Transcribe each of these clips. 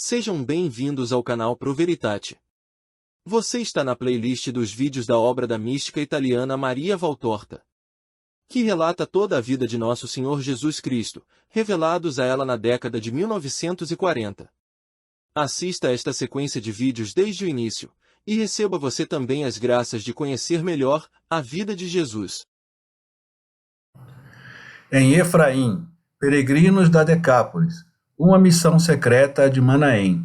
Sejam bem-vindos ao canal Pro Veritate. Você está na playlist dos vídeos da obra da mística italiana Maria Valtorta, que relata toda a vida de Nosso Senhor Jesus Cristo, revelados a ela na década de 1940. Assista a esta sequência de vídeos desde o início, e receba você também as graças de conhecer melhor a vida de Jesus. Em Efraim, peregrinos da Decápolis, uma missão secreta de Manaém.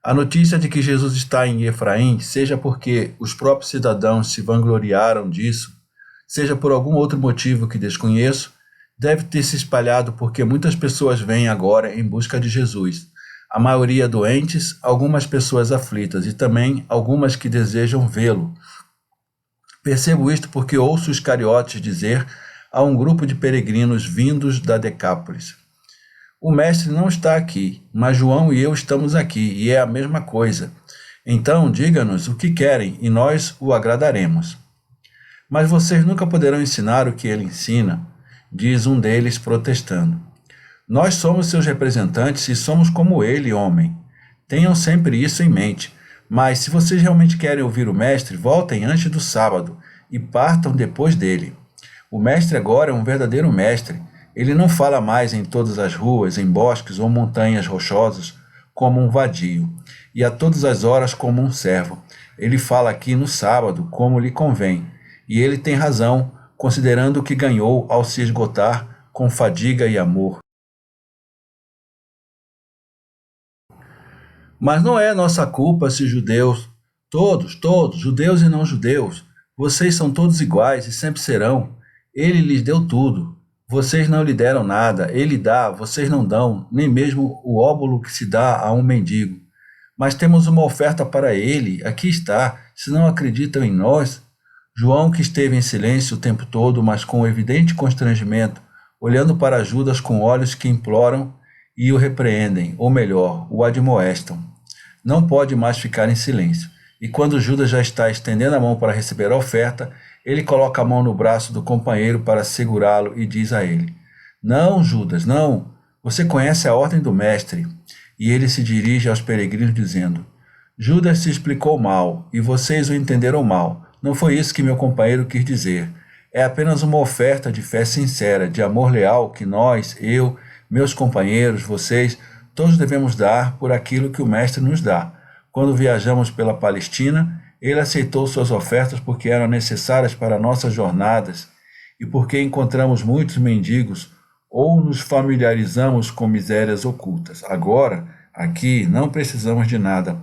A notícia de que Jesus está em Efraim, seja porque os próprios cidadãos se vangloriaram disso, seja por algum outro motivo que desconheço, deve ter se espalhado porque muitas pessoas vêm agora em busca de Jesus. A maioria doentes, algumas pessoas aflitas e também algumas que desejam vê-lo. Percebo isto porque ouço os cariotes dizer a um grupo de peregrinos vindos da Decápolis: o mestre não está aqui, mas João e eu estamos aqui, e é a mesma coisa. Então, diga-nos o que querem, e nós o agradaremos. Mas vocês nunca poderão ensinar o que ele ensina, diz um deles protestando. Nós somos seus representantes e somos como ele, homem. Tenham sempre isso em mente. Mas se vocês realmente querem ouvir o mestre, voltem antes do sábado e partam depois dele. O mestre agora é um verdadeiro mestre. Ele não fala mais em todas as ruas, em bosques ou montanhas rochosas, como um vadio, e a todas as horas como um servo. Ele fala aqui no sábado, como lhe convém, e ele tem razão, considerando o que ganhou ao se esgotar com fadiga e amor. Mas não é nossa culpa se judeus, todos, judeus e não judeus, vocês são todos iguais e sempre serão. Ele lhes deu tudo. Vocês não lhe deram nada, ele dá, vocês não dão, nem mesmo o óbolo que se dá a um mendigo. Mas temos uma oferta para ele, aqui está, se não acreditam em nós. João, que esteve em silêncio o tempo todo, mas com evidente constrangimento, olhando para Judas com olhos que imploram e o repreendem, ou melhor, o admoestam. Não pode mais ficar em silêncio. E quando Judas já está estendendo a mão para receber a oferta, ele coloca a mão no braço do companheiro para segurá-lo e diz a ele: não, Judas, não, você conhece a ordem do mestre. E ele se dirige aos peregrinos dizendo: Judas se explicou mal, e vocês o entenderam mal. Não foi isso que meu companheiro quis dizer. É apenas uma oferta de fé sincera, de amor leal que nós, eu, meus companheiros, vocês, todos devemos dar por aquilo que o mestre nos dá. Quando viajamos pela Palestina, ele aceitou suas ofertas porque eram necessárias para nossas jornadas e porque encontramos muitos mendigos ou nos familiarizamos com misérias ocultas. Agora, aqui, não precisamos de nada.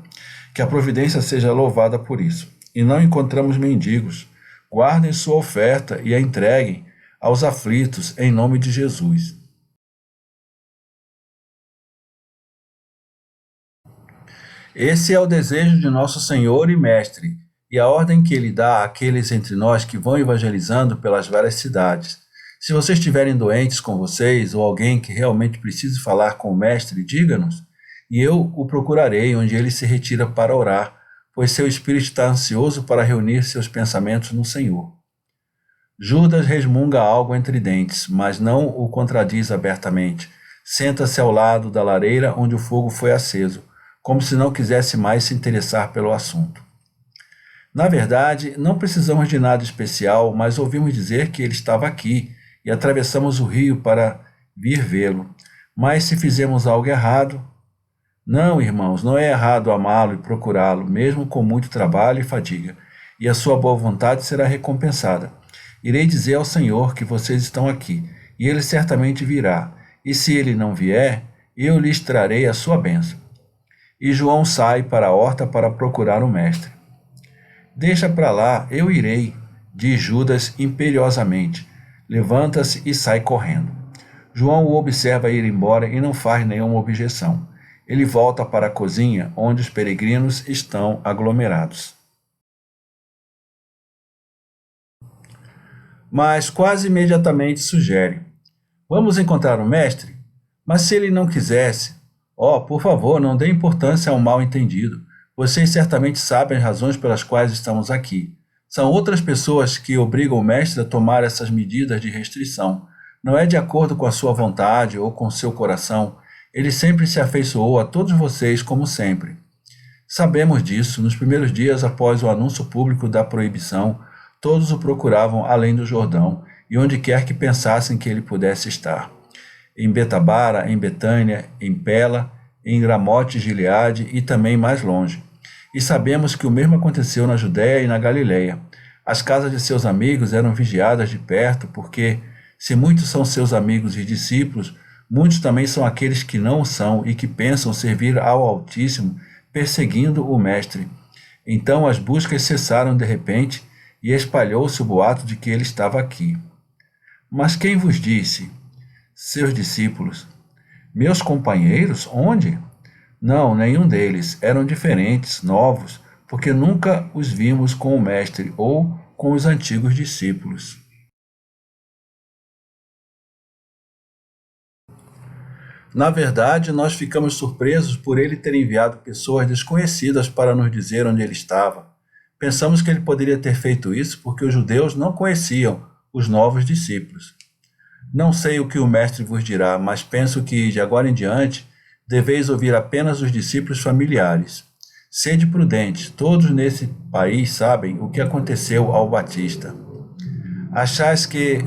Que a providência seja louvada por isso. E não encontramos mendigos. Guardem sua oferta e a entreguem aos aflitos em nome de Jesus. Esse é o desejo de nosso Senhor e Mestre, e a ordem que ele dá àqueles entre nós que vão evangelizando pelas várias cidades. Se vocês estiverem doentes com vocês, ou alguém que realmente precise falar com o Mestre, diga-nos, e eu o procurarei onde ele se retira para orar, pois seu espírito está ansioso para reunir seus pensamentos no Senhor. Judas resmunga algo entre dentes, mas não o contradiz abertamente. Senta-se ao lado da lareira onde o fogo foi aceso, como se não quisesse mais se interessar pelo assunto. Na verdade, não precisamos de nada especial, mas ouvimos dizer que ele estava aqui e atravessamos o rio para vir vê-lo. Mas se fizemos algo errado, Não, irmãos, não é errado amá-lo e procurá-lo, mesmo com muito trabalho e fadiga, e a sua boa vontade será recompensada. Irei dizer ao Senhor que vocês estão aqui, e ele certamente virá, e se ele não vier, eu lhes trarei a sua bênção. E João sai para a horta para procurar o mestre. Deixa para lá, eu irei, diz Judas imperiosamente. Levanta-se e sai correndo. João o observa ir embora e não faz nenhuma objeção. Ele volta para a cozinha, onde os peregrinos estão aglomerados. Mas quase imediatamente sugere: vamos encontrar o mestre? Mas se ele não quisesse, por favor, não dê importância ao mal-entendido. Vocês certamente sabem as razões pelas quais estamos aqui. São outras pessoas que obrigam o mestre a tomar essas medidas de restrição. Não é de acordo com a sua vontade ou com seu coração. Ele sempre se afeiçoou a todos vocês como sempre. Sabemos disso. Nos primeiros dias após o anúncio público da proibição, todos o procuravam além do Jordão e onde quer que pensassem que ele pudesse estar. Em Betabara, em Betânia, em Pela, em Ramote Gileade e também mais longe. E sabemos que o mesmo aconteceu na Judéia e na Galileia. As casas de seus amigos eram vigiadas de perto, porque, se muitos são seus amigos e discípulos, muitos também são aqueles que não o são e que pensam servir ao Altíssimo, perseguindo o Mestre. Então as buscas cessaram de repente e espalhou-se o boato de que ele estava aqui. Mas quem vos disse? Seus discípulos. Meus companheiros? Onde? Não, nenhum deles. Eram diferentes, novos, porque nunca os vimos com o Mestre ou com os antigos discípulos. Na verdade, nós ficamos surpresos por ele ter enviado pessoas desconhecidas para nos dizer onde ele estava. Pensamos que ele poderia ter feito isso porque os judeus não conheciam os novos discípulos. Não sei o que o mestre vos dirá, mas penso que, de agora em diante, deveis ouvir apenas os discípulos familiares. Sede prudentes, todos nesse país sabem o que aconteceu ao Batista. Achais que,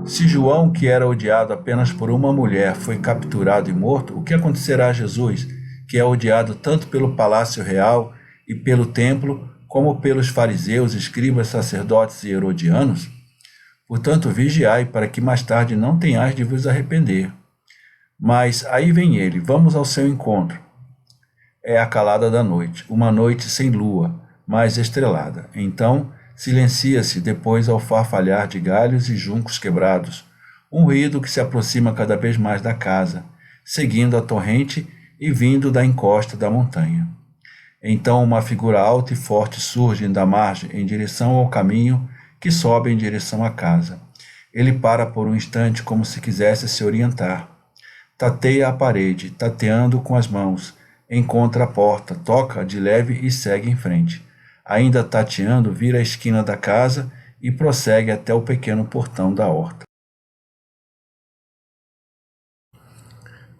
se João, que era odiado apenas por uma mulher, foi capturado e morto, o que acontecerá a Jesus, que é odiado tanto pelo palácio real e pelo templo, como pelos fariseus, escribas, sacerdotes e herodianos? Portanto, vigiai, para que mais tarde não tenhais de vos arrepender. Mas aí vem ele, vamos ao seu encontro. É a calada da noite, uma noite sem lua, mas estrelada. Então, silencia-se depois ao farfalhar de galhos e juncos quebrados, um ruído que se aproxima cada vez mais da casa, seguindo a torrente e vindo da encosta da montanha. Então uma figura alta e forte surge da margem em direção ao caminho que sobe em direção à casa. Ele para por um instante como se quisesse se orientar. Tateia a parede, tateando com as mãos. Encontra a porta, toca de leve e segue em frente. Ainda tateando, vira a esquina da casa e prossegue até o pequeno portão da horta.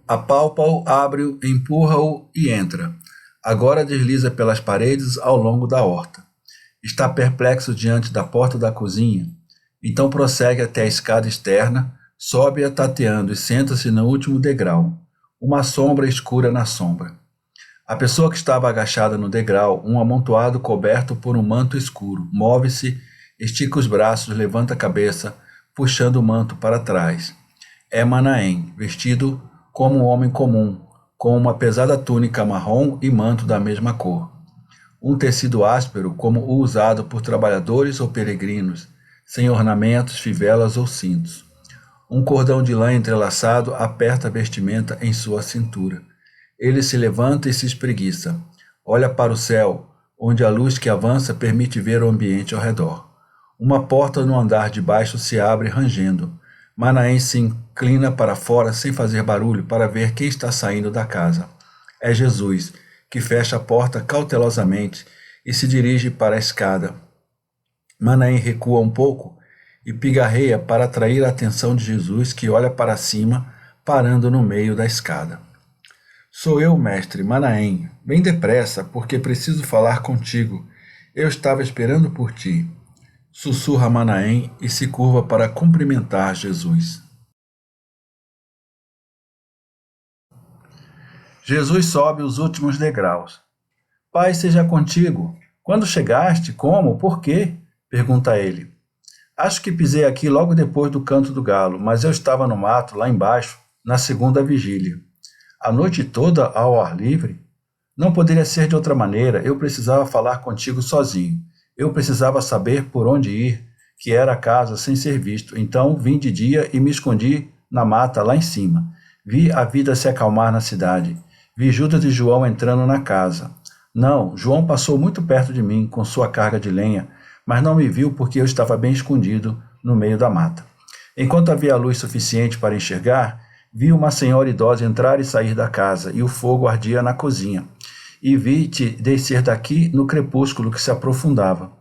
Apalpa-o, abre-o, empurra-o e entra. Agora desliza pelas paredes ao longo da horta. Está perplexo diante da porta da cozinha. Então prossegue até a escada externa, sobe-a tateando e senta-se no último degrau. Uma sombra escura na sombra. A pessoa que estava agachada no degrau, um amontoado coberto por um manto escuro, move-se, estica os braços, levanta a cabeça, puxando o manto para trás. É Manaém, vestido como um homem comum, com uma pesada túnica marrom e manto da mesma cor. Um tecido áspero, como o usado por trabalhadores ou peregrinos, sem ornamentos, fivelas ou cintos. Um cordão de lã entrelaçado aperta a vestimenta em sua cintura. Ele se levanta e se espreguiça. Olha para o céu, onde a luz que avança permite ver o ambiente ao redor. Uma porta no andar de baixo se abre rangendo. Manaém se inclina para fora sem fazer barulho para ver quem está saindo da casa. É Jesus, que fecha a porta cautelosamente e se dirige para a escada. Manaém recua um pouco e pigarreia para atrair a atenção de Jesus, que olha para cima, parando no meio da escada. Sou eu, mestre, Manaém. Vem depressa, porque preciso falar contigo. Eu estava esperando por ti. Sussurra Manaém e se curva para cumprimentar Jesus. Jesus sobe os últimos degraus. Pai seja contigo. Quando chegaste? Como? Por quê? Pergunta ele. Acho que pisei aqui logo depois do canto do galo, mas eu estava no mato, lá embaixo, na segunda vigília. A noite toda ao ar livre? Não poderia ser de outra maneira, eu precisava falar contigo sozinho. Eu precisava saber por onde ir, que era a casa sem ser visto. Então vim de dia e me escondi na mata lá em cima. Vi a vida se acalmar na cidade. Vi Judas e João entrando na casa. Não, João passou muito perto de mim com sua carga de lenha, mas não me viu porque eu estava bem escondido no meio da mata. Enquanto havia luz suficiente para enxergar, vi uma senhora idosa entrar e sair da casa, e o fogo ardia na cozinha. E vi-te descer daqui no crepúsculo que se aprofundava.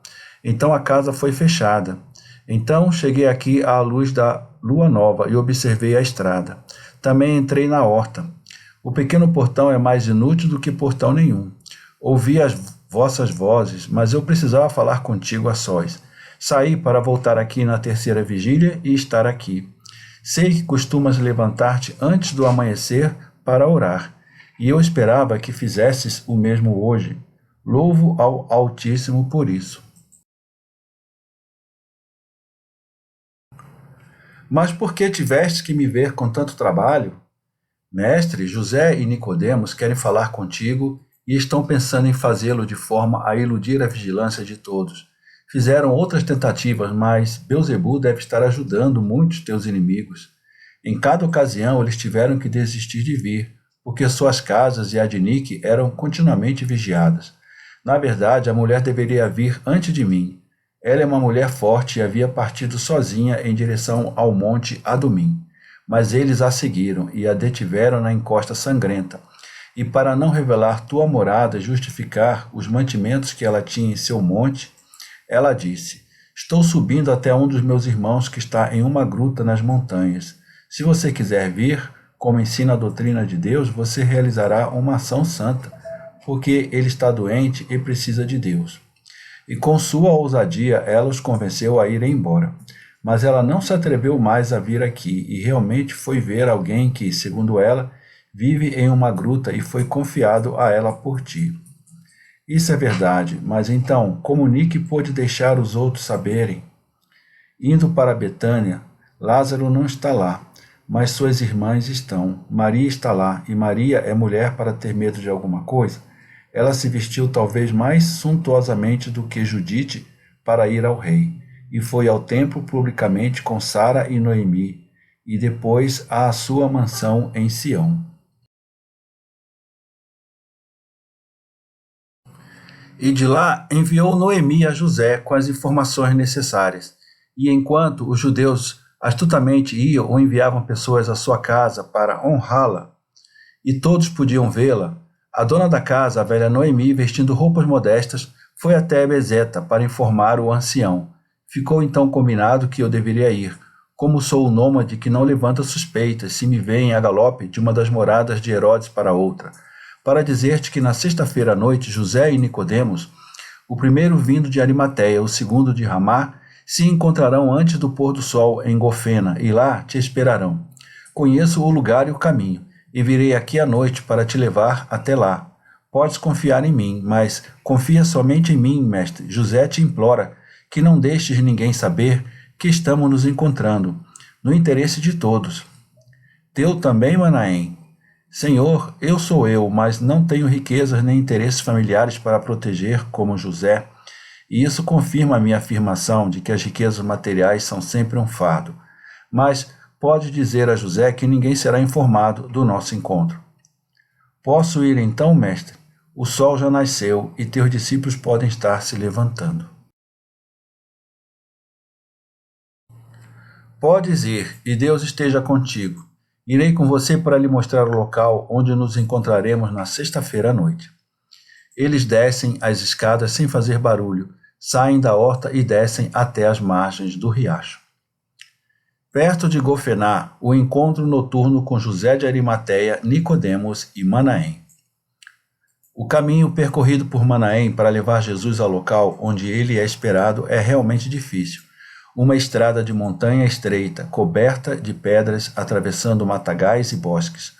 Então a casa foi fechada. Então cheguei aqui à luz da lua nova e observei a estrada. Também entrei na horta. O pequeno portão é mais inútil do que portão nenhum. Ouvi as vossas vozes, mas eu precisava falar contigo a sós. Saí para voltar aqui na terceira vigília e estar aqui. Sei que costumas levantar-te antes do amanhecer para orar, e eu esperava que fizesses o mesmo hoje. Louvo ao Altíssimo por isso. Mas por que tiveste que me ver com tanto trabalho? Mestre, José e Nicodemos querem falar contigo e estão pensando em fazê-lo de forma a iludir a vigilância de todos. Fizeram outras tentativas, mas Beelzebu deve estar ajudando muitos teus inimigos. Em cada ocasião eles tiveram que desistir de vir, porque suas casas e a de Nick eram continuamente vigiadas. Na verdade, a mulher deveria vir antes de mim. Ela é uma mulher forte e havia partido sozinha em direção ao monte Adumim. Mas eles a seguiram e a detiveram na encosta sangrenta. E para não revelar tua morada e justificar os mantimentos que ela tinha em seu monte, ela disse: estou subindo até um dos meus irmãos que está em uma gruta nas montanhas. Se você quiser vir, como ensina a doutrina de Deus, você realizará uma ação santa, porque ele está doente e precisa de Deus. E com sua ousadia ela os convenceu a ir embora. Mas ela não se atreveu mais a vir aqui e realmente foi ver alguém que, segundo ela, vive em uma gruta e foi confiado a ela por ti. Isso é verdade, mas então, como Nick pôde deixar os outros saberem? Indo para Betânia, Lázaro não está lá, mas suas irmãs estão. Maria está lá, e Maria é mulher para ter medo de alguma coisa? Ela se vestiu talvez mais suntuosamente do que Judite para ir ao rei, e foi ao templo publicamente com Sara e Noemi, e depois à sua mansão em Sião. E de lá enviou Noemi a José com as informações necessárias. E enquanto os judeus astutamente iam ou enviavam pessoas à sua casa para honrá-la, e todos podiam vê-la, a dona da casa, a velha Noemi, vestindo roupas modestas, foi até Bezeta para informar o ancião. Ficou então combinado que eu deveria ir, como sou o nômade que não levanta suspeitas se me veem a galope de uma das moradas de Herodes para outra, para dizer-te que na sexta-feira à noite José e Nicodemos, o primeiro vindo de Arimateia, o segundo de Ramá, se encontrarão antes do pôr do sol em Gofena, e lá te esperarão. Conheço o lugar e o caminho, e virei aqui à noite para te levar até lá. Podes confiar em mim, mas confia somente em mim, mestre. José te implora que não deixes ninguém saber que estamos nos encontrando, no interesse de todos. Teu também, Manaém? Senhor, eu sou eu, mas não tenho riquezas nem interesses familiares para proteger como José, e isso confirma a minha afirmação de que as riquezas materiais são sempre um fardo. Mas pode dizer a José que ninguém será informado do nosso encontro. Posso ir então, mestre? O sol já nasceu e teus discípulos podem estar se levantando. Podes ir, e Deus esteja contigo. Irei com você para lhe mostrar o local onde nos encontraremos na sexta-feira à noite. Eles descem as escadas sem fazer barulho, saem da horta e descem até as margens do riacho. Perto de Gofená, o encontro noturno com José de Arimateia, Nicodemos e Manaém. O caminho percorrido por Manaém para levar Jesus ao local onde ele é esperado é realmente difícil. Uma estrada de montanha estreita, coberta de pedras, atravessando matagais e bosques.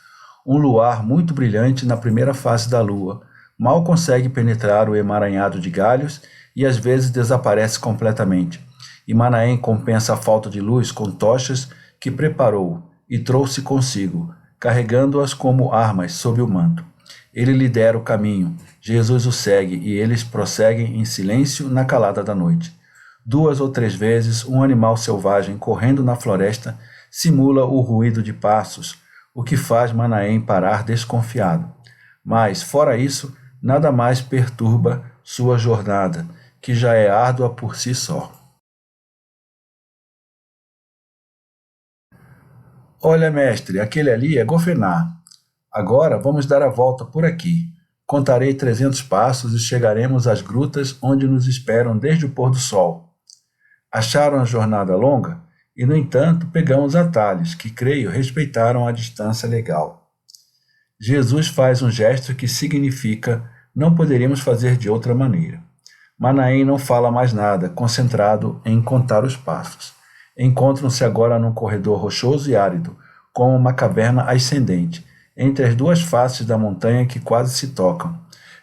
Um luar muito brilhante na primeira face da lua. Mal consegue penetrar o emaranhado de galhos e às vezes desaparece completamente. E Manaém compensa a falta de luz com tochas que preparou e trouxe consigo, carregando-as como armas sob o manto. Ele lidera o caminho, Jesus o segue e eles prosseguem em silêncio na calada da noite. 2 ou 3 vezes um animal selvagem correndo na floresta simula o ruído de passos, o que faz Manaém parar desconfiado. Mas, fora isso, nada mais perturba sua jornada, que já é árdua por si só. Olha, mestre, aquele ali é Gofená. Agora vamos dar a volta por aqui. Contarei 300 passos e chegaremos às grutas onde nos esperam desde o pôr do sol. Acharam a jornada longa e, no entanto, pegamos atalhos que, creio, respeitaram a distância legal. Jesus faz um gesto que significa não poderíamos fazer de outra maneira. Manaém não fala mais nada, concentrado em contar os passos. Encontram-se agora num corredor rochoso e árido, como uma caverna ascendente, entre as duas faces da montanha que quase se tocam.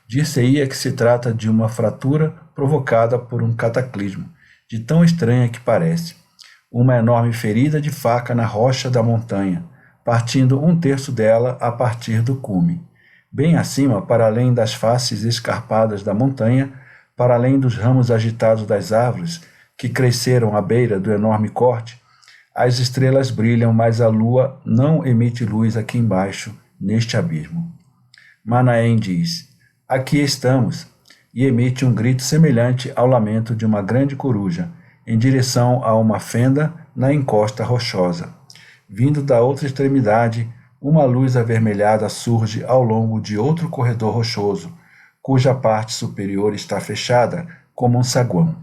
Dir-se-ia que se trata de uma fratura provocada por um cataclismo, de tão estranha que parece. Uma enorme ferida de faca na rocha da montanha, partindo 1/3 dela a partir do cume. Bem acima, para além das faces escarpadas da montanha, para além dos ramos agitados das árvores que cresceram à beira do enorme corte, as estrelas brilham, mas a lua não emite luz aqui embaixo, neste abismo. Manaém diz: aqui estamos, e emite um grito semelhante ao lamento de uma grande coruja, em direção a uma fenda na encosta rochosa. Vindo da outra extremidade, uma luz avermelhada surge ao longo de outro corredor rochoso, cuja parte superior está fechada como um saguão.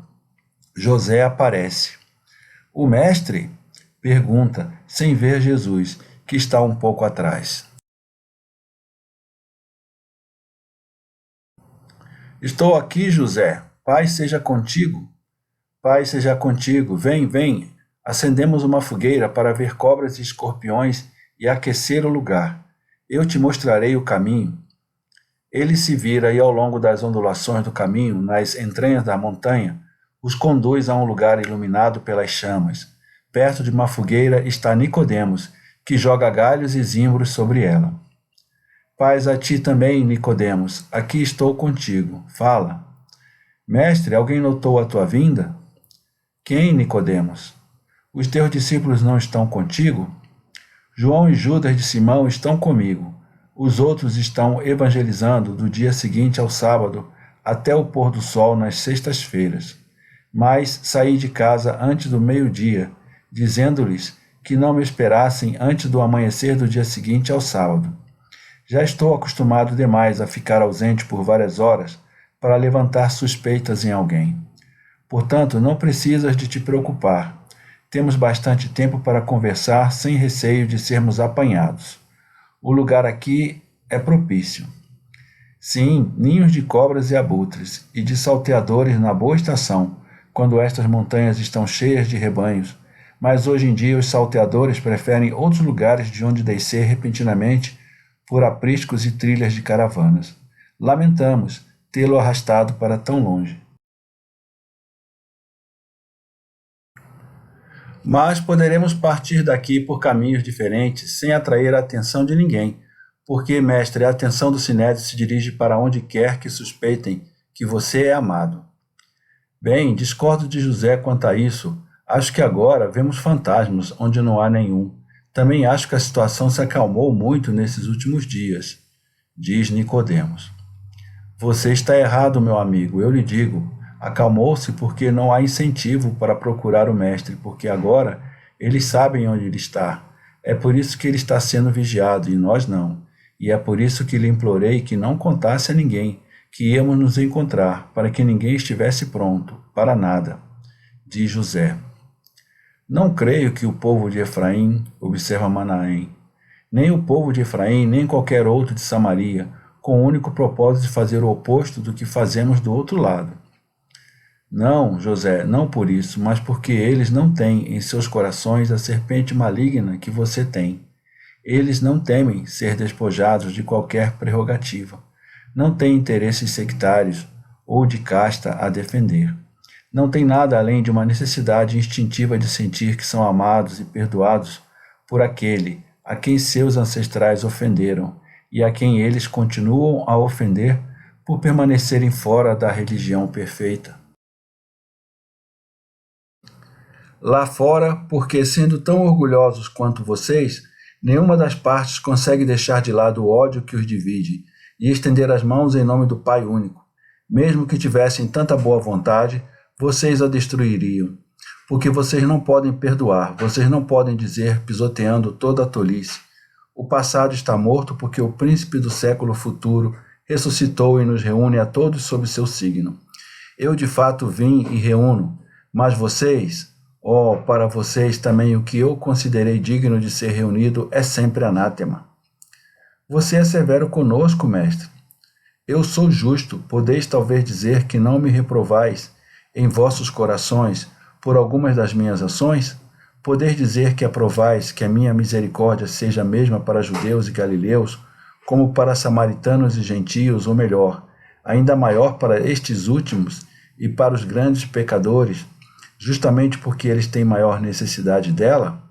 José aparece. O mestre? Pergunta, sem ver Jesus, que está um pouco atrás. Estou aqui, José. Pai seja contigo. Pai seja contigo. Vem, vem. Acendemos uma fogueira para ver cobras e escorpiões e aquecer o lugar. Eu te mostrarei o caminho. Ele se vira e ao longo das ondulações do caminho, nas entranhas da montanha, os conduz a um lugar iluminado pelas chamas. Perto de uma fogueira está Nicodemos, que joga galhos e zimbros sobre ela. Paz a ti também, Nicodemos, aqui estou contigo. Fala. Mestre, alguém notou a tua vinda? Quem, Nicodemos? Os teus discípulos não estão contigo? João e Judas de Simão estão comigo. Os outros estão evangelizando do dia seguinte ao sábado até o pôr do sol nas sextas-feiras. Mas saí de casa antes do meio-dia, dizendo-lhes que não me esperassem antes do amanhecer do dia seguinte ao sábado. Já estou acostumado demais a ficar ausente por várias horas para levantar suspeitas em alguém. Portanto, não precisas de te preocupar. Temos bastante tempo para conversar sem receio de sermos apanhados. O lugar aqui é propício. Sim, ninhos de cobras e abutres, e de salteadores na boa estação, quando estas montanhas estão cheias de rebanhos, mas hoje em dia os salteadores preferem outros lugares de onde descer repentinamente por apriscos e trilhas de caravanas. Lamentamos tê-lo arrastado para tão longe. Mas poderemos partir daqui por caminhos diferentes, sem atrair a atenção de ninguém, porque, mestre, a atenção do Sinédrio se dirige para onde quer que suspeitem que você é amado. Bem, discordo de José quanto a isso. Acho que agora vemos fantasmas onde não há nenhum. Também acho que a situação se acalmou muito nesses últimos dias, diz Nicodemos. Você está errado, meu amigo, eu lhe digo. Acalmou-se porque não há incentivo para procurar o mestre, porque agora eles sabem onde ele está. É por isso que ele está sendo vigiado e nós não. E é por isso que lhe implorei que não contasse a ninguém que íamos nos encontrar, para que ninguém estivesse pronto, para nada, diz José. Não creio que o povo de Efraim, observa Manaém, nem o povo de Efraim, nem qualquer outro de Samaria, com o único propósito de fazer o oposto do que fazemos do outro lado. Não, José, não por isso, mas porque eles não têm em seus corações a serpente maligna que você tem. Eles não temem ser despojados de qualquer prerrogativa. Não têm interesses sectários ou de casta a defender. Não têm nada além de uma necessidade instintiva de sentir que são amados e perdoados por aquele a quem seus ancestrais ofenderam e a quem eles continuam a ofender por permanecerem fora da religião perfeita. Lá fora, porque sendo tão orgulhosos quanto vocês, nenhuma das partes consegue deixar de lado o ódio que os divide e estender as mãos em nome do Pai único. Mesmo que tivessem tanta boa vontade, vocês a destruiriam, porque vocês não podem perdoar, vocês não podem dizer, pisoteando toda a tolice: o passado está morto porque o príncipe do século futuro ressuscitou e nos reúne a todos sob seu signo. Eu de fato vim e reúno, mas vocês, para vocês também o que eu considerei digno de ser reunido é sempre anátema. Você é severo conosco, mestre. Eu sou justo, podeis talvez dizer que não me reprovais em vossos corações por algumas das minhas ações? Podeis dizer que aprovais que a minha misericórdia seja a mesma para judeus e galileus, como para samaritanos e gentios, ou melhor, ainda maior para estes últimos e para os grandes pecadores, justamente porque eles têm maior necessidade dela?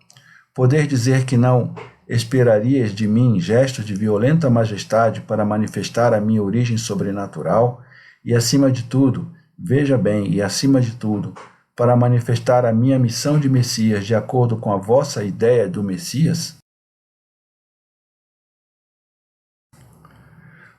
Poder dizer que não esperarias de mim gestos de violenta majestade para manifestar a minha origem sobrenatural e, acima de tudo, veja bem, e acima de tudo, para manifestar a minha missão de Messias de acordo com a vossa ideia do Messias?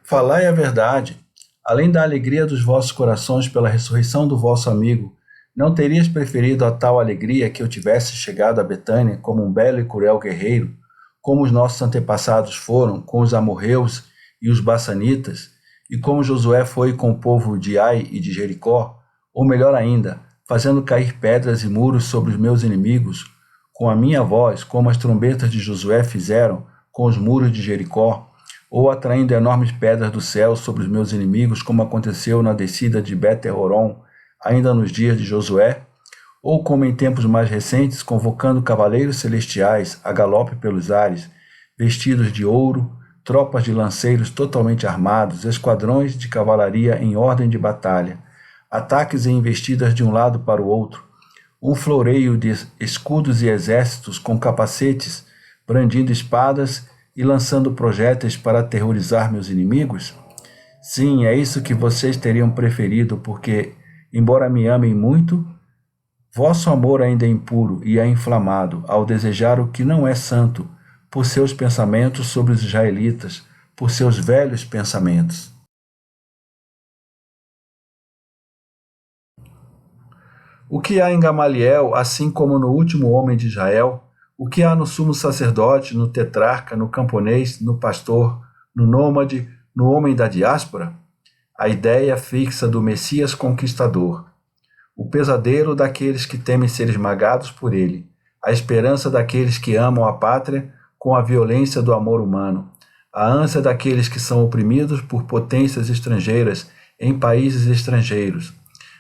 Falai a verdade. Além da alegria dos vossos corações pela ressurreição do vosso amigo, não terias preferido a tal alegria que eu tivesse chegado a Betânia como um belo e cruel guerreiro, como os nossos antepassados foram com os amorreus e os bassanitas, e como Josué foi com o povo de Ai e de Jericó, ou melhor ainda, fazendo cair pedras e muros sobre os meus inimigos, com a minha voz, como as trombetas de Josué fizeram com os muros de Jericó, ou atraindo enormes pedras do céu sobre os meus inimigos, como aconteceu na descida de Bet-Horon, ainda nos dias de Josué, ou como em tempos mais recentes, convocando cavaleiros celestiais a galope pelos ares, vestidos de ouro, tropas de lanceiros totalmente armados, esquadrões de cavalaria em ordem de batalha, ataques e investidas de um lado para o outro, um floreio de escudos e exércitos com capacetes, brandindo espadas e lançando projéteis para aterrorizar meus inimigos? Sim, é isso que vocês teriam preferido, porque, embora me amem muito, vosso amor ainda é impuro e é inflamado ao desejar o que não é santo, por seus pensamentos sobre os israelitas, por seus velhos pensamentos. O que há em Gamaliel, assim como no último homem de Israel? O que há no sumo sacerdote, no tetrarca, no camponês, no pastor, no nômade, no homem da diáspora? A ideia fixa do Messias conquistador. O pesadelo daqueles que temem ser esmagados por ele. A esperança daqueles que amam a pátria com a violência do amor humano. A ânsia daqueles que são oprimidos por potências estrangeiras em países estrangeiros.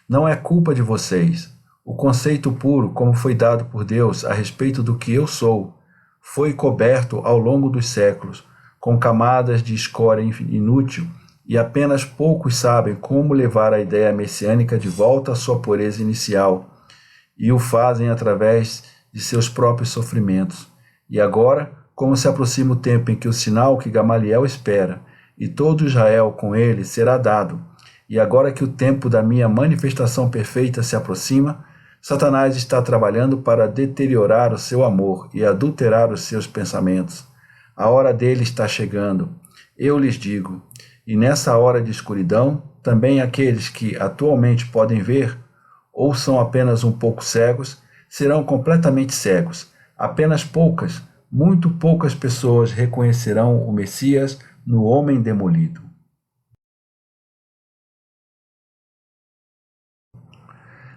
Não é culpa de vocês. O conceito puro, como foi dado por Deus a respeito do que eu sou, foi coberto ao longo dos séculos, com camadas de escória inútil, e apenas poucos sabem como levar a ideia messiânica de volta à sua pureza inicial, e o fazem através de seus próprios sofrimentos. E agora, como se aproxima o tempo em que o sinal que Gamaliel espera, e todo Israel com ele será dado, e agora que o tempo da minha manifestação perfeita se aproxima, Satanás está trabalhando para deteriorar o seu amor e adulterar os seus pensamentos. A hora dele está chegando. Eu lhes digo, e nessa hora de escuridão, também aqueles que atualmente podem ver, ou são apenas um pouco cegos, serão completamente cegos. Apenas poucas, muito poucas pessoas reconhecerão o Messias no homem demolido.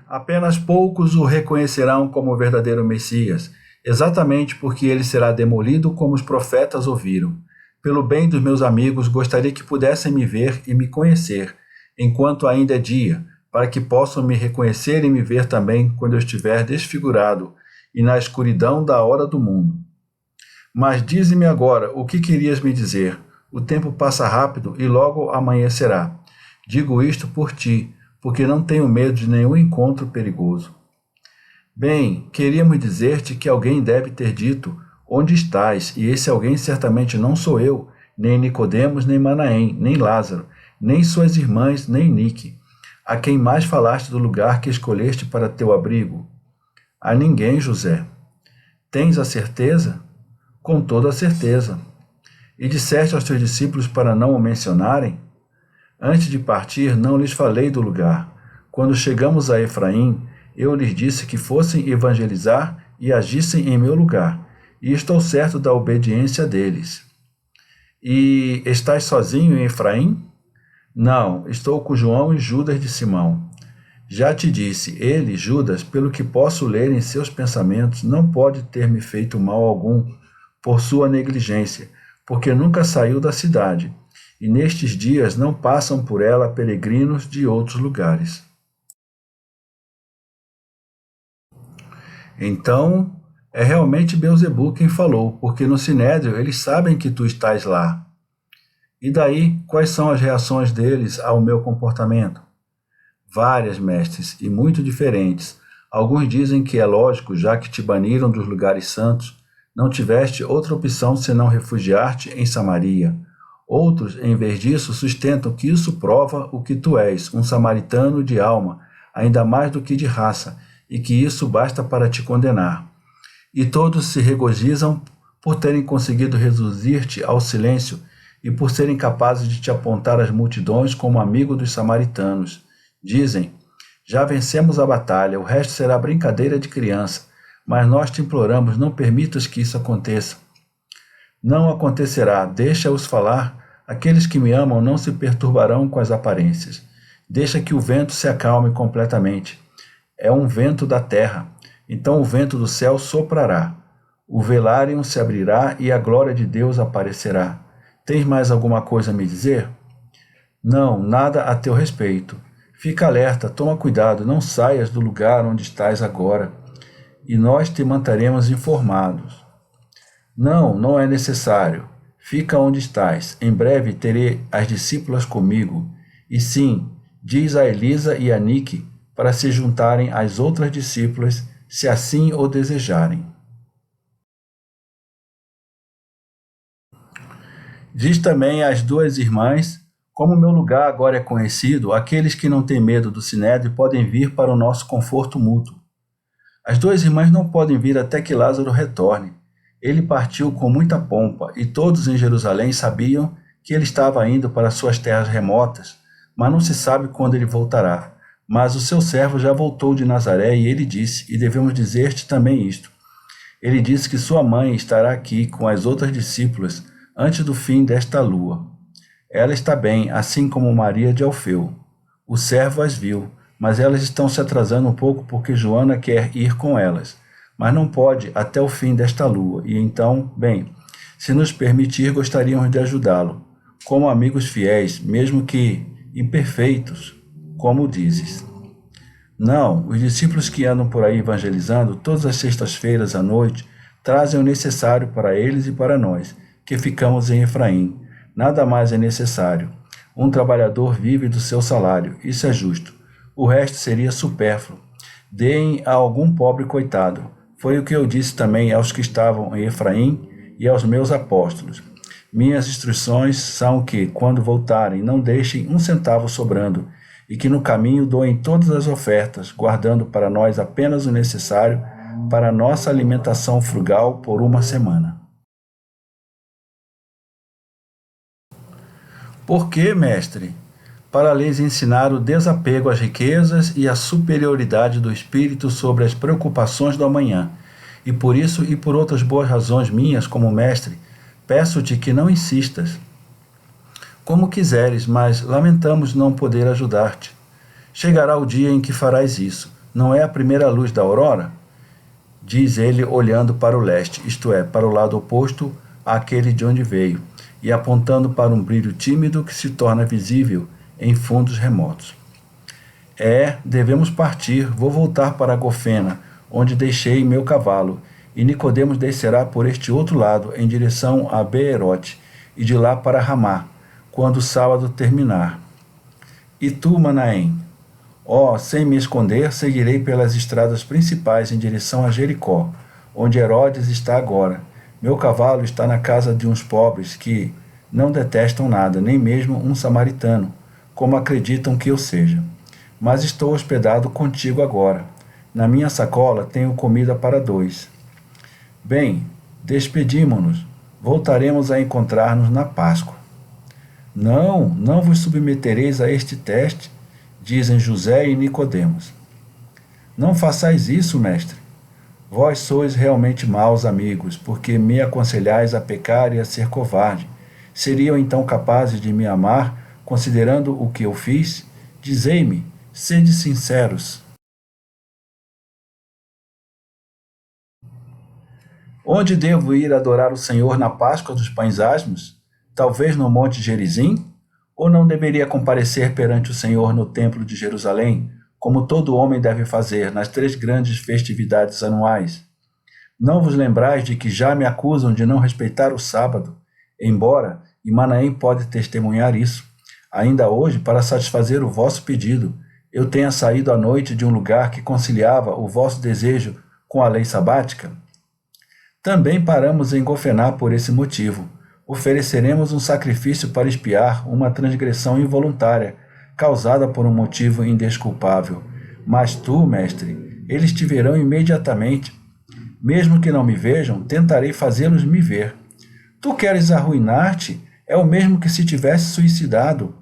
Apenas poucos o reconhecerão como o verdadeiro Messias, exatamente porque ele será demolido como os profetas ouviram. Pelo bem dos meus amigos, gostaria que pudessem me ver e me conhecer, enquanto ainda é dia, para que possam me reconhecer e me ver também quando eu estiver desfigurado e na escuridão da hora do mundo. Mas dize-me agora o que querias me dizer. O tempo passa rápido e logo amanhecerá. Digo isto por ti, porque não tenho medo de nenhum encontro perigoso. Bem, queríamos dizer-te que alguém deve ter dito onde estás, e esse alguém certamente não sou eu, nem Nicodemos, nem Manaém, nem Lázaro, nem suas irmãs, nem Nique, a quem mais falaste do lugar que escolheste para teu abrigo. A ninguém, José. Tens a certeza? Com toda a certeza. E disseste aos teus discípulos para não o mencionarem? Antes de partir, não lhes falei do lugar. Quando chegamos a Efraim, eu lhes disse que fossem evangelizar e agissem em meu lugar, e estou certo da obediência deles. E estás sozinho em Efraim? Não, estou com João e Judas de Simão. Já te disse, ele, Judas, pelo que posso ler em seus pensamentos, não pode ter me feito mal algum por sua negligência, porque nunca saiu da cidade, e nestes dias não passam por ela peregrinos de outros lugares. Então, é realmente Beelzebu quem falou, porque no Sinédrio eles sabem que tu estás lá. E daí, quais são as reações deles ao meu comportamento? Várias, mestres, e muito diferentes. Alguns dizem que é lógico, já que te baniram dos lugares santos, não tiveste outra opção senão refugiar-te em Samaria. Outros, em vez disso, sustentam que isso prova o que tu és, um samaritano de alma, ainda mais do que de raça, e que isso basta para te condenar. E todos se regozijam por terem conseguido reduzir-te ao silêncio e por serem capazes de te apontar às multidões como amigo dos samaritanos. Dizem, já vencemos a batalha, o resto será brincadeira de criança, mas nós te imploramos, não permitas que isso aconteça. Não acontecerá, deixa-os falar, aqueles que me amam não se perturbarão com as aparências. Deixa que o vento se acalme completamente. É um vento da terra, então o vento do céu soprará. O velário se abrirá e a glória de Deus aparecerá. Tens mais alguma coisa a me dizer? Não, nada a teu respeito. Fica alerta, toma cuidado, não saias do lugar onde estás agora, e nós te manteremos informados. Não, não é necessário. Fica onde estás. Em breve terei as discípulas comigo. E sim, diz a Elisa e a Nique para se juntarem às outras discípulas, se assim o desejarem. Diz também às duas irmãs, como meu lugar agora é conhecido, aqueles que não têm medo do Sinédrio podem vir para o nosso conforto mútuo. As duas irmãs não podem vir até que Lázaro retorne. Ele partiu com muita pompa, e todos em Jerusalém sabiam que ele estava indo para suas terras remotas, mas não se sabe quando ele voltará. Mas o seu servo já voltou de Nazaré, e ele disse, e devemos dizer-te também isto. Ele disse que sua mãe estará aqui com as outras discípulas antes do fim desta lua. Ela está bem, assim como Maria de Alfeu. O servo as viu, mas elas estão se atrasando um pouco porque Joana quer ir com elas, mas não pode até o fim desta lua, e então, bem, se nos permitir, gostaríamos de ajudá-lo, como amigos fiéis, mesmo que imperfeitos, como dizes. Não, os discípulos que andam por aí evangelizando todas as sextas-feiras à noite trazem o necessário para eles e para nós, que ficamos em Efraim. Nada mais é necessário. Um trabalhador vive do seu salário, isso é justo. O resto seria supérfluo. Deem a algum pobre coitado. Foi o que eu disse também aos que estavam em Efraim e aos meus apóstolos. Minhas instruções são que, quando voltarem, não deixem um centavo sobrando, e que no caminho doem todas as ofertas, guardando para nós apenas o necessário para nossa alimentação frugal por uma semana. Por que, mestre? Para lhes ensinar o desapego às riquezas e a superioridade do espírito sobre as preocupações do amanhã. E por isso e por outras boas razões minhas como mestre, peço-te que não insistas. Como quiseres, mas lamentamos não poder ajudar-te. Chegará o dia em que farás isso. Não é a primeira luz da aurora? Diz ele olhando para o leste, isto é, para o lado oposto àquele de onde veio, e apontando para um brilho tímido que se torna visível em fundos remotos. Devemos partir, vou voltar para Gofena, onde deixei meu cavalo, e Nicodemos descerá por este outro lado, em direção a Beerote, e de lá para Ramá, quando o sábado terminar. E tu, Manaém? Sem me esconder, seguirei pelas estradas principais em direção a Jericó, onde Herodes está agora. Meu cavalo está na casa de uns pobres que não detestam nada, nem mesmo um samaritano, como acreditam que eu seja. Mas estou hospedado contigo agora. Na minha sacola tenho comida para 2. Bem, despedimo-nos. Voltaremos a encontrar-nos na Páscoa. Não vos submetereis a este teste, dizem José e Nicodemos. Não façais isso, mestre. Vós sois realmente maus amigos, porque me aconselhais a pecar e a ser covarde. Seriam então capazes de me amar, considerando o que eu fiz? Dizei-me, sede sinceros. Onde devo ir adorar o Senhor na Páscoa dos Pães Asmos? Talvez no Monte Gerizim? Ou não deveria comparecer perante o Senhor no Templo de Jerusalém, como todo homem deve fazer nas 3 grandes festividades anuais? Não vos lembrais de que já me acusam de não respeitar o sábado, embora, e Manaém pode testemunhar isso, ainda hoje, para satisfazer o vosso pedido, eu tenha saído à noite de um lugar que conciliava o vosso desejo com a lei sabática? Também paramos em Gofená por esse motivo. Ofereceremos um sacrifício para expiar uma transgressão involuntária, causada por um motivo indesculpável. Mas tu, mestre, eles te verão imediatamente. Mesmo que não me vejam, tentarei fazê-los me ver. Tu queres arruinar-te? É o mesmo que se tivesse suicidado.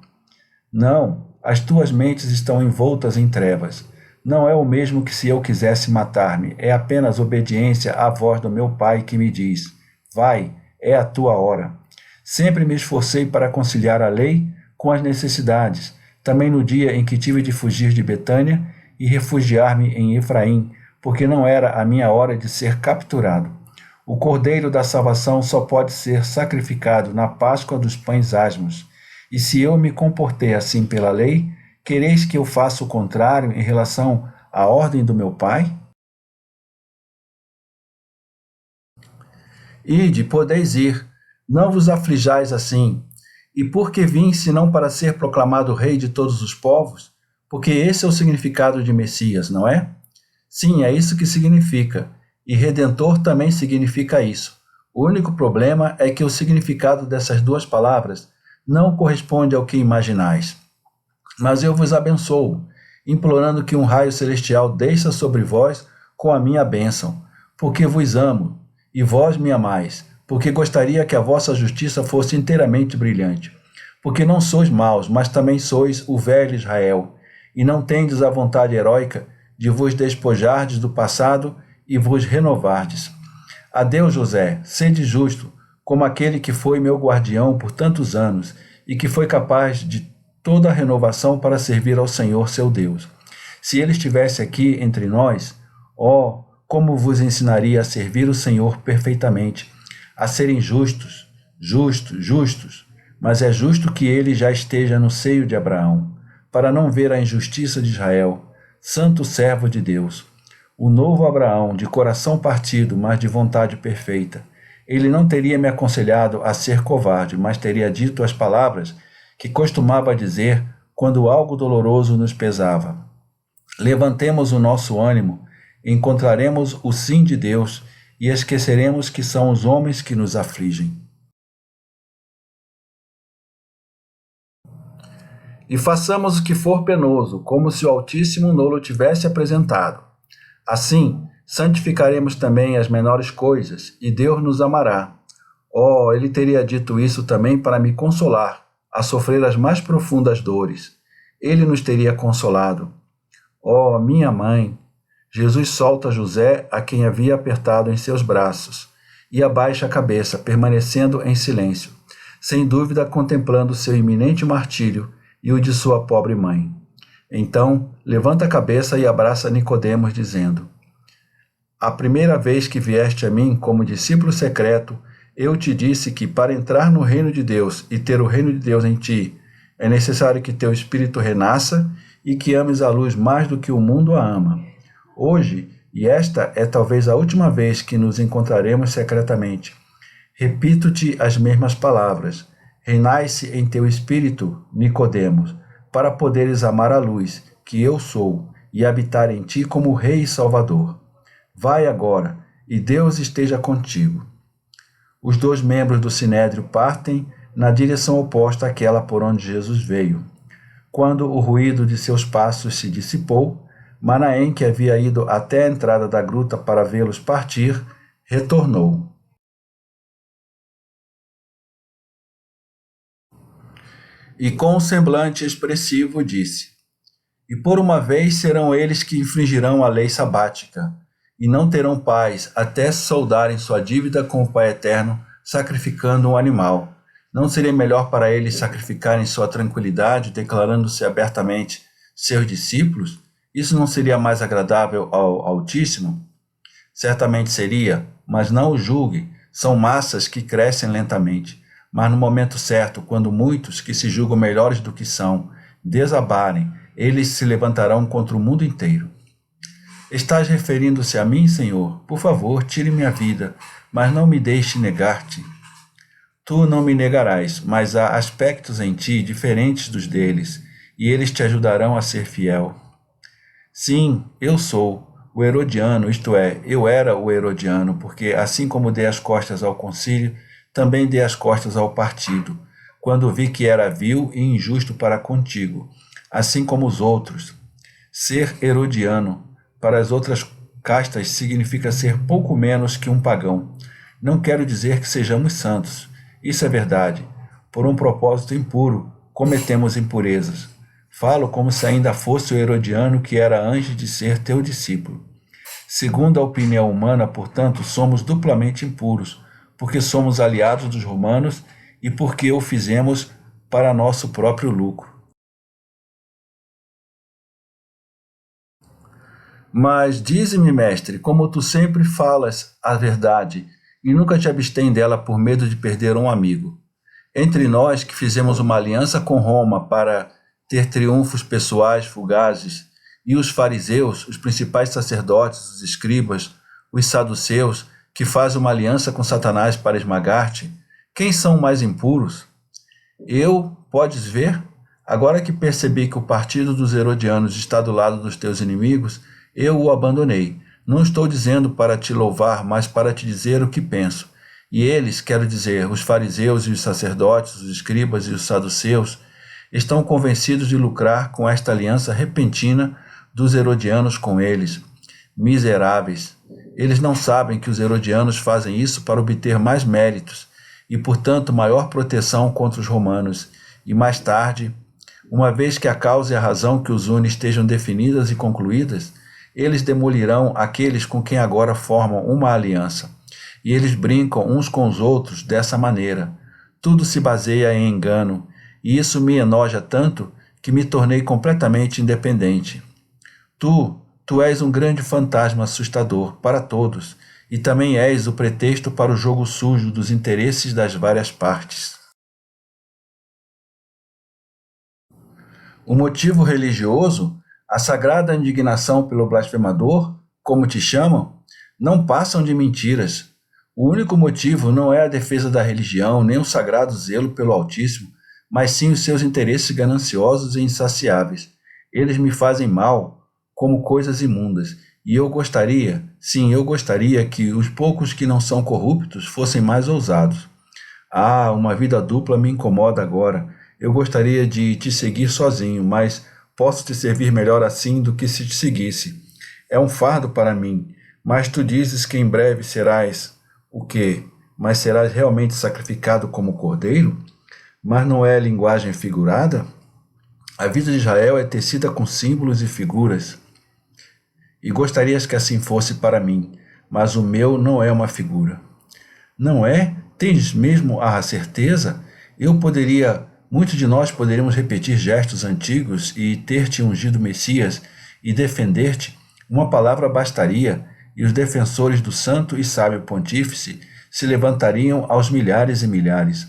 Não, as tuas mentes estão envoltas em trevas. Não é o mesmo que se eu quisesse matar-me, é apenas obediência à voz do meu Pai que me diz: vai, é a tua hora. Sempre me esforcei para conciliar a lei com as necessidades, também no dia em que tive de fugir de Betânia e refugiar-me em Efraim, porque não era a minha hora de ser capturado. O cordeiro da salvação só pode ser sacrificado na Páscoa dos Pães Asmos. E se eu me comportei assim pela lei, quereis que eu faça o contrário em relação à ordem do meu Pai? Ide, podeis ir, não vos aflijais assim. E por que vim, senão para ser proclamado rei de todos os povos? Porque esse é o significado de Messias, não é? Sim, é isso que significa. E Redentor também significa isso. O único problema é que o significado dessas 2 palavras não corresponde ao que imaginais. Mas eu vos abençoo, implorando que um raio celestial desça sobre vós com a minha bênção, porque vos amo, e vós me amais, porque gostaria que a vossa justiça fosse inteiramente brilhante. Porque não sois maus, mas também sois o velho Israel, e não tendes a vontade heróica de vos despojardes do passado e vos renovardes. Adeus, José, sede justo, como aquele que foi meu guardião por tantos anos, e que foi capaz de toda a renovação para servir ao Senhor seu Deus. Se ele estivesse aqui entre nós, como vos ensinaria a servir o Senhor perfeitamente, a serem justos, mas é justo que ele já esteja no seio de Abraão, para não ver a injustiça de Israel, santo servo de Deus. O novo Abraão, de coração partido, mas de vontade perfeita. Ele não teria me aconselhado a ser covarde, mas teria dito as palavras que costumava dizer quando algo doloroso nos pesava. Levantemos o nosso ânimo, encontraremos o sim de Deus e esqueceremos que são os homens que nos afligem. E façamos o que for penoso, como se o Altíssimo nolo tivesse apresentado. Assim, santificaremos também as menores coisas, e Deus nos amará. Ele teria dito isso também para me consolar, a sofrer as mais profundas dores. Ele nos teria consolado. Minha mãe! Jesus solta José, a quem havia apertado em seus braços, e abaixa a cabeça, permanecendo em silêncio, sem dúvida contemplando seu iminente martírio e o de sua pobre mãe. Então, levanta a cabeça e abraça Nicodemos, dizendo: a primeira vez que vieste a mim como discípulo secreto, eu te disse que para entrar no reino de Deus e ter o reino de Deus em ti, é necessário que teu espírito renasça e que ames a luz mais do que o mundo a ama. Hoje, e esta é talvez a última vez que nos encontraremos secretamente. Repito-te as mesmas palavras. Reinai-se em teu espírito, Nicodemos, para poderes amar a luz, que eu sou, e habitar em ti como Rei e Salvador. Vai agora, e Deus esteja contigo. Os dois membros do Sinédrio partem na direção oposta àquela por onde Jesus veio. Quando o ruído de seus passos se dissipou, Manaém, que havia ido até a entrada da gruta para vê-los partir, retornou. E com um semblante expressivo disse: E por uma vez serão eles que infringirão a lei sabática, e não terão paz até soldarem sua dívida com o Pai Eterno, sacrificando um animal. Não seria melhor para eles sacrificarem sua tranquilidade, declarando-se abertamente seus discípulos? Isso não seria mais agradável ao Altíssimo? Certamente seria, mas não o julgue. São massas que crescem lentamente. Mas no momento certo, quando muitos que se julgam melhores do que são desabarem, eles se levantarão contra o mundo inteiro. Estás referindo-se a mim, Senhor? Por favor, tire minha vida, mas não me deixe negar-te. Tu não me negarás, mas há aspectos em ti diferentes dos deles, e eles te ajudarão a ser fiel. Sim, eu sou o Herodiano, isto é, eu era o Herodiano, porque assim como dei as costas ao concílio, também dei as costas ao partido, quando vi que era vil e injusto para contigo, assim como os outros. Ser Herodiano para as outras castas significa ser pouco menos que um pagão. Não quero dizer que sejamos santos. Isso é verdade. Por um propósito impuro, cometemos impurezas. Falo como se ainda fosse o Herodiano que era antes de ser teu discípulo. Segundo a opinião humana, portanto, somos duplamente impuros, porque somos aliados dos romanos e porque o fizemos para nosso próprio lucro. Mas dize-me, mestre, como tu sempre falas a verdade e nunca te abstém dela por medo de perder um amigo. Entre nós que fizemos uma aliança com Roma para ter triunfos pessoais fugazes, e os fariseus, os principais sacerdotes, os escribas, os saduceus, que fazem uma aliança com Satanás para esmagar-te, quem são mais impuros? Eu, podes ver? Agora que percebi que o partido dos herodianos está do lado dos teus inimigos, eu o abandonei. Não estou dizendo para te louvar, mas para te dizer o que penso. E eles, quero dizer, os fariseus e os sacerdotes, os escribas e os saduceus, estão convencidos de lucrar com esta aliança repentina dos herodianos com eles. Miseráveis! Eles não sabem que os herodianos fazem isso para obter mais méritos e, portanto, maior proteção contra os romanos. E mais tarde, uma vez que a causa e a razão que os une estejam definidas e concluídas, eles demolirão aqueles com quem agora formam uma aliança. E eles brincam uns com os outros dessa maneira. Tudo se baseia em engano, e isso me enoja tanto que me tornei completamente independente. Tu és um grande fantasma assustador para todos, e também és o pretexto para o jogo sujo dos interesses das várias partes. O motivo religioso, a sagrada indignação pelo blasfemador, como te chamam, não passam de mentiras. O único motivo não é a defesa da religião, nem o sagrado zelo pelo Altíssimo, mas sim os seus interesses gananciosos e insaciáveis. Eles me fazem mal, como coisas imundas, e eu gostaria que os poucos que não são corruptos fossem mais ousados. Ah, uma vida dupla me incomoda agora. Eu gostaria de te seguir sozinho, mas posso te servir melhor assim do que se te seguisse. É um fardo para mim, mas tu dizes que em breve serás o quê? Mas serás realmente sacrificado como cordeiro? Mas não é linguagem figurada? A vida de Israel é tecida com símbolos e figuras. E gostarias que assim fosse para mim, mas o meu não é uma figura. Não é? Tens mesmo a certeza? Muitos de nós poderíamos repetir gestos antigos e ter-te ungido Messias e defender-te. Uma palavra bastaria, e os defensores do santo e sábio pontífice se levantariam aos milhares e milhares.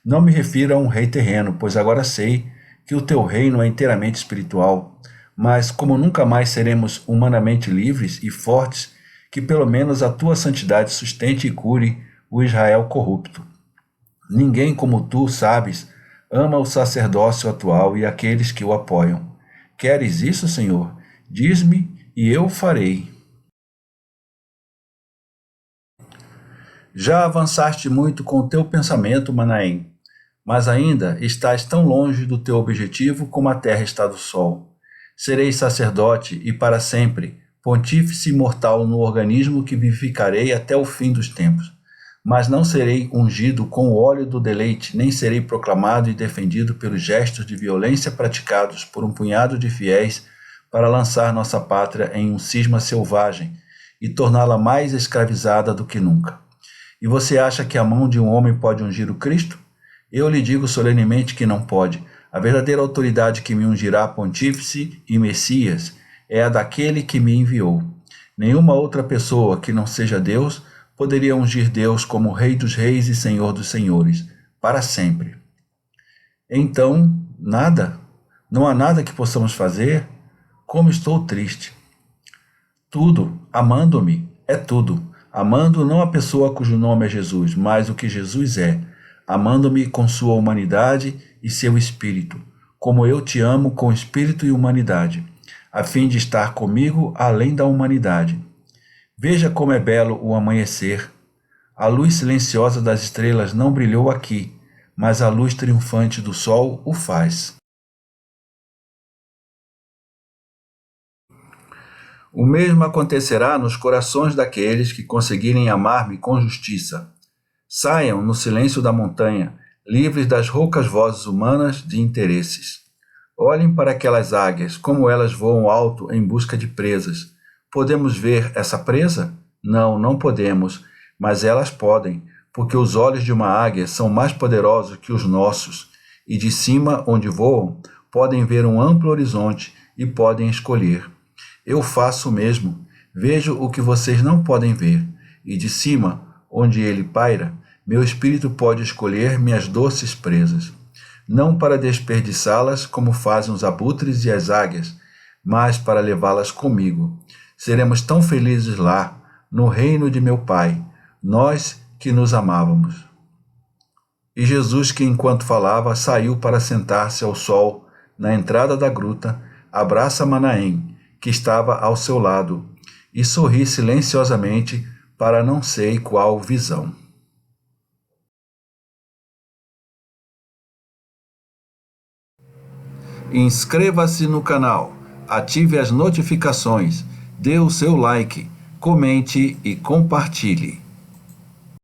Não me refiro a um rei terreno, pois agora sei que o teu reino é inteiramente espiritual. Mas como nunca mais seremos humanamente livres e fortes, que pelo menos a tua santidade sustente e cure o Israel corrupto. Ninguém como tu, sabes, ama o sacerdócio atual e aqueles que o apoiam. Queres isso, Senhor? Diz-me e eu o farei. Já avançaste muito com o teu pensamento, Manaém, mas ainda estás tão longe do teu objetivo como a terra está do sol. Serei sacerdote e para sempre, pontífice imortal no organismo que vivificarei até o fim dos tempos. Mas não serei ungido com o óleo do deleite, nem serei proclamado e defendido pelos gestos de violência praticados por um punhado de fiéis para lançar nossa pátria em um cisma selvagem e torná-la mais escravizada do que nunca. E você acha que a mão de um homem pode ungir o Cristo? Eu lhe digo solenemente que não pode. A verdadeira autoridade que me ungirá pontífice e Messias é a daquele que me enviou. Nenhuma outra pessoa que não seja Deus poderia ungir Deus como Rei dos Reis e Senhor dos Senhores, para sempre. Então, nada? Não há nada que possamos fazer? Como estou triste. Tudo, amando-me, é tudo. Amando não a pessoa cujo nome é Jesus, mas o que Jesus é, amando-me com sua humanidade e seu espírito, como eu te amo com espírito e humanidade, a fim de estar comigo além da humanidade. Veja como é belo o amanhecer. A luz silenciosa das estrelas não brilhou aqui, mas a luz triunfante do sol o faz. O mesmo acontecerá nos corações daqueles que conseguirem amar-me com justiça. Saiam no silêncio da montanha, livres das roucas vozes humanas de interesses. Olhem para aquelas águias, como elas voam alto em busca de presas. Podemos ver essa presa? Não, não podemos, mas elas podem, porque os olhos de uma águia são mais poderosos que os nossos, e de cima, onde voam, podem ver um amplo horizonte e podem escolher. Eu faço o mesmo, vejo o que vocês não podem ver, e de cima, onde ele paira, meu espírito pode escolher minhas doces presas, não para desperdiçá-las como fazem os abutres e as águias, mas para levá-las comigo. Seremos tão felizes lá, no reino de meu Pai, nós que nos amávamos. E Jesus, que enquanto falava, saiu para sentar-se ao sol na entrada da gruta, abraça Manaém, que estava ao seu lado, e sorri silenciosamente para não sei qual visão. Inscreva-se no canal, ative as notificações, dê o seu like, comente e compartilhe.